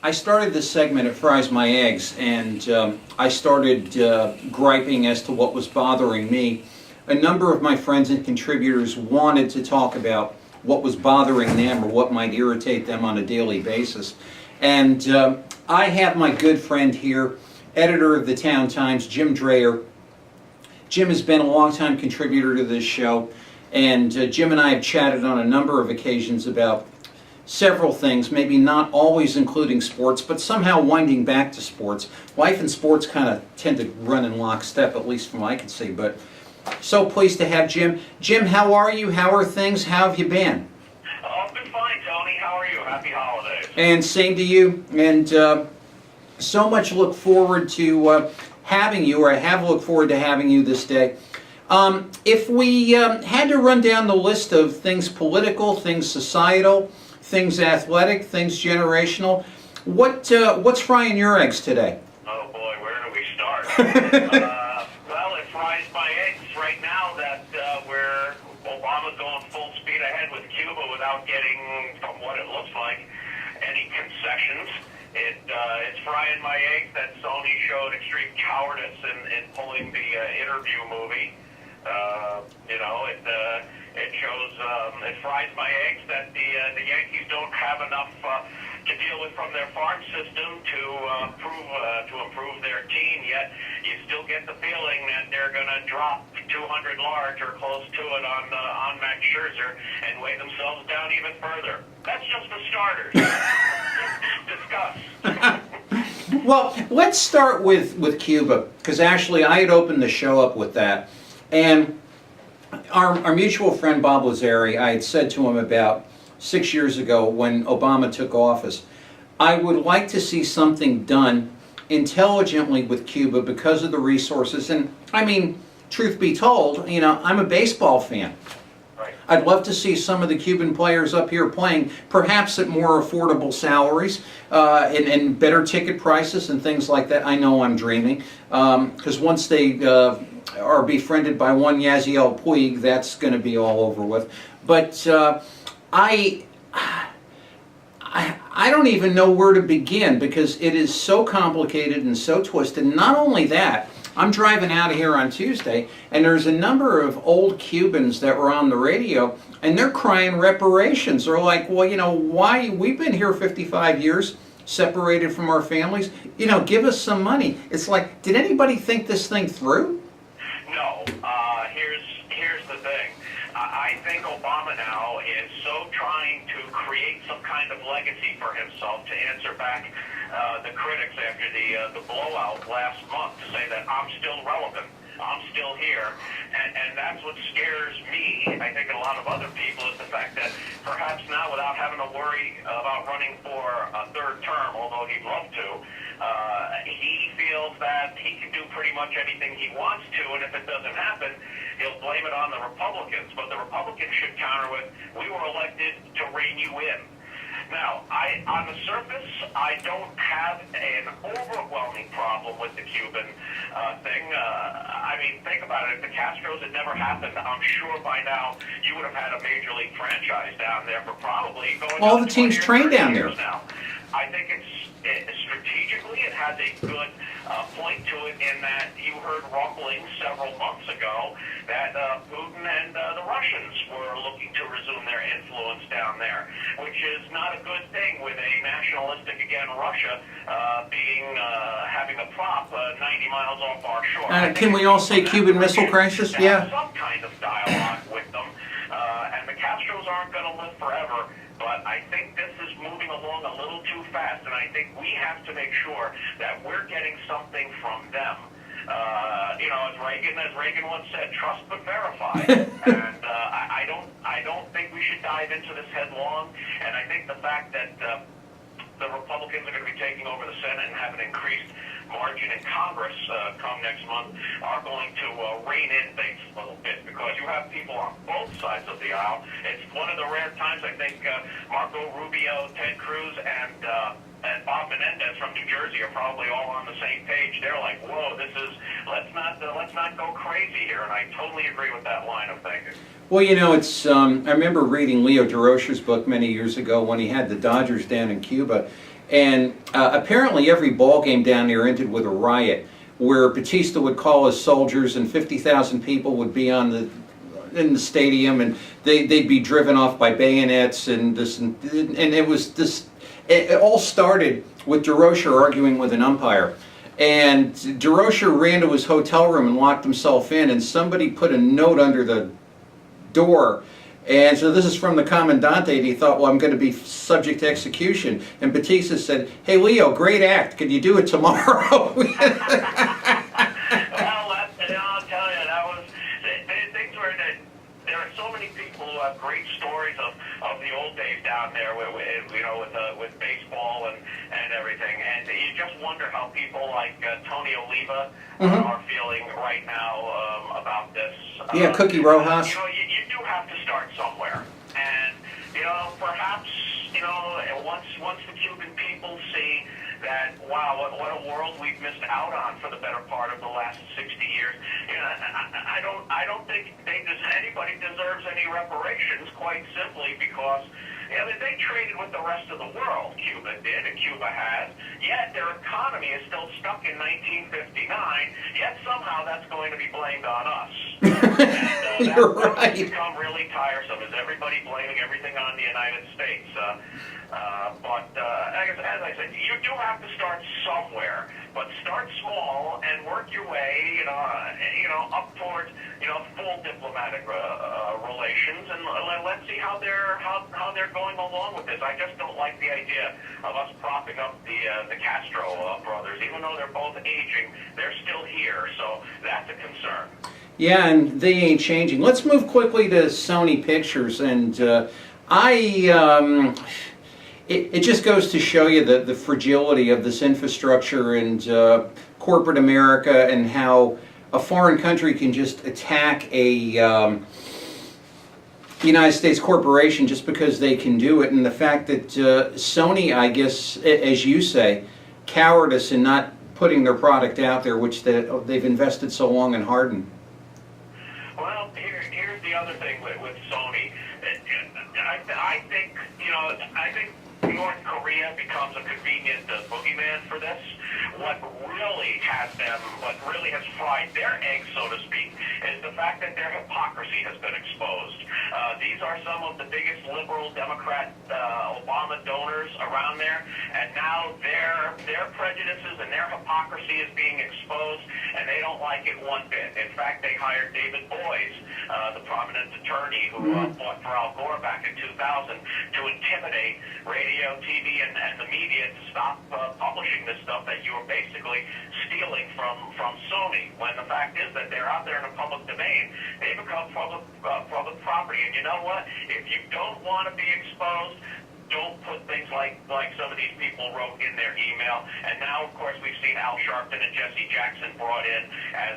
I started this segment, It Fries My Eggs, and I started griping as to what was bothering me. A number of my friends and contributors wanted to talk about what was bothering them or what might irritate them on a daily basis. And I have my good friend here, editor of the Town Times, Jim Dreher. Jim has been a longtime contributor to this show, and Jim and I have chatted on a number of occasions about several things, maybe not always including sports, but somehow winding back to sports. Life and sports kind of tend to run in lockstep, at least from what I can see. But so pleased to have Jim. Jim, how are you? How are things? How have you been? Oh, I've been fine, Tony. How are you? Happy holidays. And same to you. And so much look forward to having you, or I have looked forward to having you this day. If we had to run down the list of things political, things societal, things athletic, things generational, what's frying your eggs today? Oh boy, where do we start? Well, it fries my eggs right now that where Obama's going full speed ahead with Cuba without getting, from what it looks like, any concessions. It's frying my eggs that Sony showed extreme cowardice in pulling the interview movie. It shows, it fries my eggs that the Yankees don't have enough to deal with from their farm system to improve their team. Yet you still get the feeling that they're going to drop 200 large or close to it on Max Scherzer and weigh themselves down even further. That's just the starters. Discuss. Well, let's start with Cuba, because actually I had opened the show up with that. And our mutual friend Bob Lazari, I had said to him about 6 years ago when Obama took office, I would like to see something done intelligently with Cuba because of the resources. And I mean, truth be told, I'm a baseball fan. Right. I'd love to see some of the Cuban players up here playing, perhaps at more affordable salaries and better ticket prices and things like that. I know I'm dreaming, because once they are befriended by one Yasiel Puig, that's going to be all over with. But I don't even know where to begin, because it is so complicated and so twisted. Not only that, I'm driving out of here on Tuesday, and there's a number of old Cubans that were on the radio, and they're crying reparations. They're like, well, why? We've been here 55 years, separated from our families. Give us some money. It's like, did anybody think this thing through? No. Here's the thing. I think Obama now is so trying to create some kind of legacy for himself to answer back the critics after the blowout last month, to say that I'm still relevant, I'm still here, and that's what scares me, I think, and a lot of other people, is the fact that perhaps now, without having to worry about running for a third term, although he'd love to, he feels that he can do pretty much anything he wants to, and if it doesn't happen, he'll blame it on the Republicans. But the Republicans should counter with, we were elected to rein you in. Now, on the surface, I don't have an overwhelming problem with the Cuban thing. I mean, think about it. If the Castros had never happened, I'm sure by now you would have had a major league franchise down there for probably going all on the teams 20 or trained 30 down years there. now. I think strategically, it has a good point to it in that you heard rumblings several months ago that Putin and the Russians were looking to resume their influence down there, which is not a good thing with a nationalistic, again, Russia having a prop 90 miles off our shore. Can we all say Cuban Missile Crisis? Yeah. Some kind of dialogue with them, and the Castros aren't going to live forever. But I think this is moving along a little too fast, and I think we have to make sure that we're getting something from them. As Reagan once said, trust but verify. And I don't think we should dive into this headlong. And I think the fact that the Republicans are going to be taking over the Senate and have an increased margin in Congress come next month are going to rein in things a little bit, because you have people on both sides of the aisle. It's one of the rare times, I think, Marco Rubio, Ted Cruz, and Bob Menendez from New Jersey are probably all on the same page. They're like, whoa, let's not go crazy here, and I totally agree with that line of thinking. Well, it's I remember reading Leo DeRocher's book many years ago when he had the Dodgers down in Cuba, And apparently every ball game down there ended with a riot, where Batista would call his soldiers and 50,000 people would be in the stadium, and they'd be driven off by bayonets and this, and it was this. It all started with DeRocher arguing with an umpire. And DeRocher ran to his hotel room and locked himself in, and somebody put a note under the door. And so this is from the Commandante, and he thought, well, I'm going to be subject to execution. And Batista said, hey, Leo, great act. Could you do it tomorrow? Well, I'll tell you, that was, things were, there are so many people who have great stories of the old days down there, with baseball and everything. And you just wonder how people like Tony Oliva are feeling right now about this. Yeah, Cookie Rojas. You do have to start somewhere. And, perhaps, once the Cuban people see that, wow, what a world we've missed out on for the better part of the last 60 years. I don't think anybody deserves any reparations, quite simply because they traded with the rest of the world. Cuba did, and Cuba has. Yet their economy is still stuck in 1959. Yet somehow that's going to be blamed on us. And, You're right. That's become really tiresome. Is everybody blaming everything on the United States? But as I said, you do have to start somewhere. But start small and work your way, up towards, full diplomatic relations, and let's see how they're going along with this. I just don't like the idea of us propping up the Castro brothers, even though they're both aging. They're still here, so that's a concern. Yeah, and they ain't changing. Let's move quickly to Sony Pictures, and It just goes to show you the fragility of this infrastructure and corporate America, and how a foreign country can just attack a United States corporation just because they can do it. And the fact that Sony, I guess, as you say, cowardice in not putting their product out there, which they've invested so long and hardened. Well, here's the other thing with Sony. I think North Korea becomes a convenient boogeyman for this. What really has fried their eggs, so to speak, is the fact that their hypocrisy has been exposed. These are some of the biggest liberal Democrat Obama donors around there, and now their prejudices and their hypocrisy is being exposed, and they don't like it one bit. In fact, they hired David Boies, the prominent attorney who fought for Al Gore back in 2000, to intimidate radio, TV, and the media to stop publishing this stuff that you are basically stealing from Sony, when the fact is that they're out there in the public domain. They become public property. And you know what? If you don't want to be exposed, don't put things like some of these people wrote in their email. And now, of course, we've seen Al Sharpton and Jesse Jackson brought in as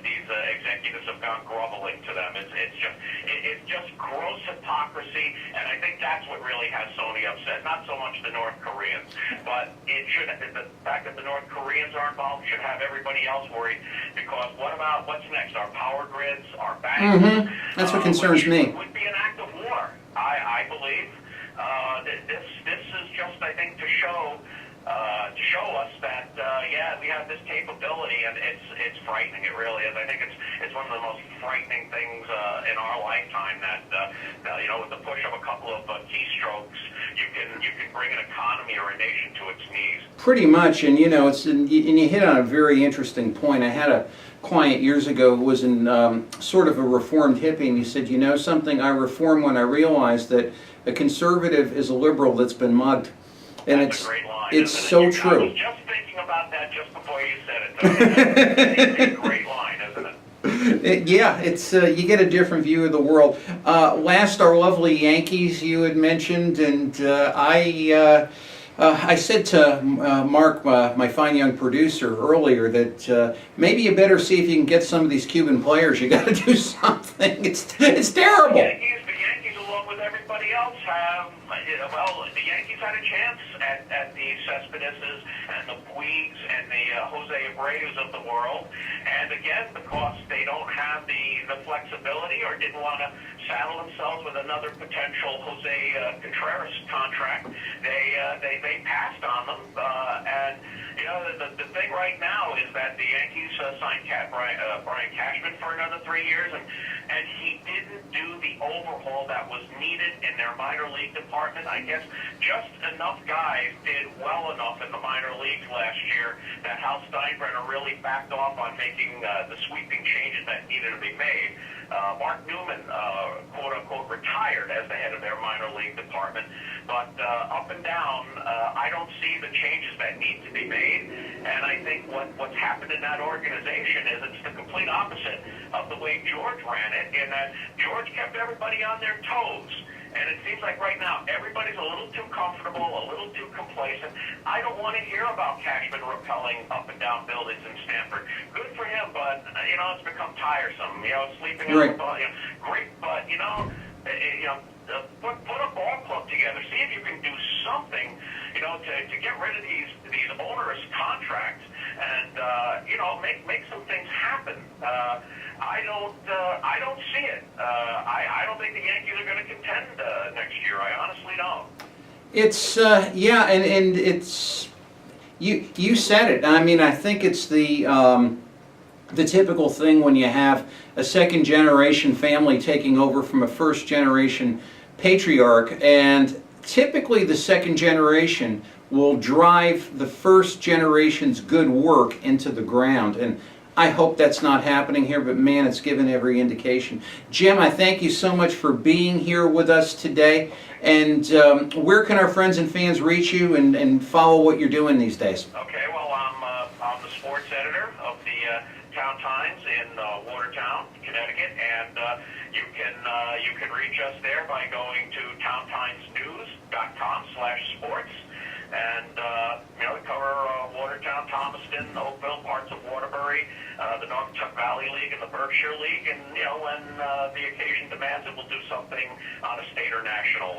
these executives have gone groveling to them. It's just gross hypocrisy, and I think that's what really has Sony upset. Not so much the North Koreans, but the fact that the North Koreans are involved should have everybody else worried, because what's next? Our power grids, our banks. That's what concerns me. Would be an act of war, I believe. This is just, I think, to show us that we have this capability, and it's frightening. It really is. I think it's one of the most frightening things in our lifetime that with the push of a couple of keystrokes, you can bring an economy or a nation to its knees. Pretty much, and you hit on a very interesting point. I had a client years ago who was in sort of a reformed hippie, and he said, something, I reformed when I realized that a conservative is a liberal that's been mugged. And that's a great line, it's so true. I was just thinking about that just before you said it. It's a great line, isn't it? Yeah, it's you get a different view of the world. Last, our lovely Yankees you had mentioned, and I said to Mark, my fine young producer, earlier that maybe you better see if you can get some of these Cuban players. You got to do something. It's terrible. The Yankees, along with everybody everybody else have, well, the Yankees had a chance at the Cespedeses and the Puigs and the Jose Abreu's of the world. And again, because they don't have the flexibility or didn't want to saddle themselves with another potential Jose Contreras contract, they passed on them. And you know, the thing right now is that the Yankees signed Brian Cashman for another 3 years, and he didn't do the overhaul that was needed in their minor league department. I guess just enough guys did well enough in the minor leagues last year that Hal Steinbrenner really backed off on making the sweeping changes that needed to be made. Mark Newman, quote-unquote, retired as the head of their minor league department. But up and down, I don't see the changes that need to be made. And I think what's happened in that organization is it's the complete opposite of the way George ran it, in that George kept everybody on their toes. And it seems like right now everybody's a little too comfortable, a little too complacent. I don't want to hear about Cashman rappelling up and down buildings in Stanford. Good for him, but you know, it's become tiresome. You know, sleeping right. on the ball, you know, great, but you know, put a ball club together. See if you can do something, you know, to get rid of these onerous contracts and you know, make some things happen. I don't see it. I don't think the Yankees are going to contend next year. I honestly don't. It's yeah, and it's you said it. I mean, I think it's the typical thing when you have a second generation family taking over from a first generation patriarch, and typically the second generation will drive the first generation's good work into the ground. And I hope that's not happening here, but man, it's given every indication. Jim, I thank you so much for being here with us today. And where can our friends and fans reach you and follow what you're doing these days? Okay, well, I'm the sports editor of the Town Times in Watertown, Connecticut, and you can reach us there by going to towntimesnews.com/sports. And, you know, we cover Watertown, Thomaston, Oakville, parts of Waterbury, the North Valley League and the Berkshire League. And, you know, when the occasion demands it, we'll do something on a state or national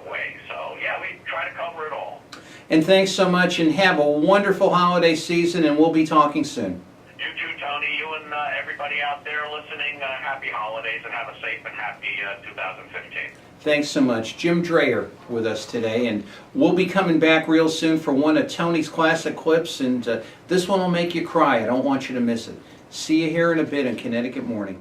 way. So, yeah, we try to cover it all. And thanks so much, and have a wonderful holiday season, and we'll be talking soon. You too, Tony. You and everybody out there listening, happy holidays and have a safe and happy 2015. Thanks so much. Jim Dreher with us today, and we'll be coming back real soon for one of Tony's classic clips, and this one will make you cry. I don't want you to miss it. See you here in a bit on Connecticut Morning.